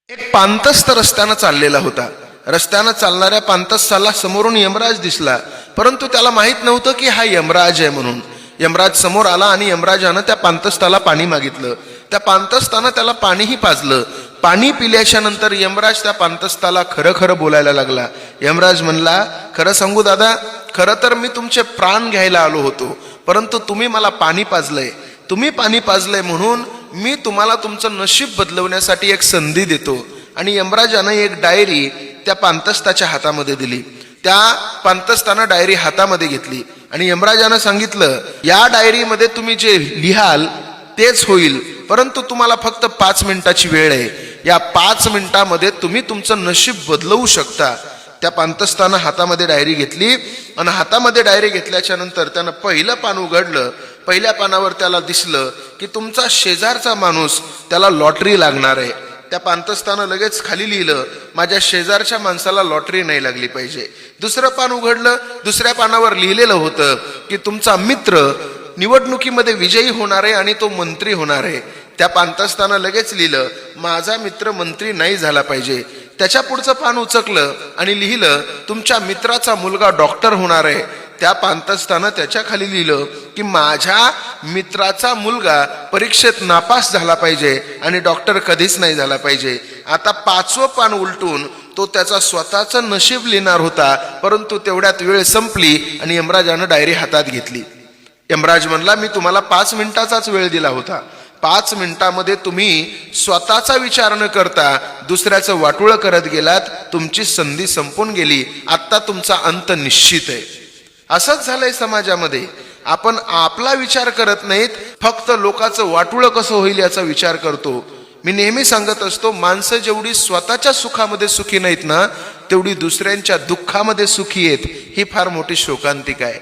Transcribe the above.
एक पांतस्थ रस्त्यानं चाललेला होता. रस्त्यानं चालणाऱ्या पांतस्थाला समोरून यमराज दिसला, परंतु त्याला माहित नव्हतं की हा यमराज आहे म्हणून. यमराज समोर आला आणि यमराजानं त्या पांतस्थाला पाणी मागितलं. त्या पांतस्थानं त्याला पाणीही पाजलं. पाणी पिल्याच्या नंतर यमराज त्या पांतस्थाला खरं खरं बोलायला लागला. यमराज म्हणला, खरं सांगू दादा, खरं तर मी तुमचे प्राण घ्यायला आलो होतो, परंतु तुम्ही मला पाणी पाजलंय. तुम्ही पाणी पाजलंय म्हणून मी तुम्हाला तुमचं नशीब बदलवण्यासाठी एक संधी देतो. आणि यमराजानं एक डायरी त्या पांतस्थाच्या हातामध्ये दिली. त्या पांतस्थानं डायरी हातामध्ये घेतली आणि यमराजानं सांगितलं, या डायरीमध्ये तुम्ही जे लिहाल तेच होईल, परंतु तुम्हाला फक्त 5 मिनिटाची वेळ आहे. या 5 मिनिटामध्ये तुम्ही तुमचं नशीब बदलवू शकता. त्या पांतस्थानं हातामध्ये डायरी घेतली आणि हातामध्ये डायरी घेतल्याच्या नंतर त्यानं पहिलं पान उघडलं. पहिल्या पानावर त्याला दिसलं की तुमचा शेजारचा माणूस, त्याला लॉटरी लागणार आहे. त्या पांतस्थानं लगेच खाली लिहिलं, माझ्या शेजारच्या माणसाला लॉटरी नाही लागली पाहिजे. दुसरं पान उघडलं. दुसऱ्या पानावर लिहिलेलं होतं की तुमचा मित्र निवडणुकीमध्ये विजयी होणार आहे आणि तो मंत्री होणार आहे. त्या पांतस्थानं लगेच लिहिलं, माझा मित्र मंत्री नाही झाला पाहिजे. त्याच्या पुढचं पान उचकलं आणि लिहिलं, तुमच्या मित्राचा मुलगा डॉक्टर होणार आहे. त्या पांतस्थानं त्याच्या खाली लिहिलं की माझ्या मित्राचा मुलगा परीक्षेत नापास झाला पाहिजे आणि डॉक्टर कधीच नाही झाला पाहिजे. आता 5वं पान उलटून तो त्याचा स्वतःचं नशीब लिहिणार होता, परंतु तेवढ्यात वेळ संपली आणि यमराजानं डायरी हातात घेतली. यमराज म्हणला, मी तुम्हाला 5 मिनिटाचाच वेळ दिला होता. 5 मिनिटामध्ये तुम्ही स्वतःचा विचार न करता दुसऱ्याचं वाटोळं करत गेलात. तुमची संधी संपून गेली. आत्ता तुमचा अंत निश्चित आहे. असंच झालंय समाजामध्ये. आपण आपला विचार करत नाहीत, फक्त लोकांचं वाटोळं कसं होईल याचा विचार करतो. मी नेहमी सांगत असतो, माणसं जेवढी स्वतःच्या सुखामध्ये सुखी नाहीत ना, तेवढी दुसऱ्यांच्या दुःखामध्ये सुखी आहेत. ही फार मोठी शोकांतिका आहे.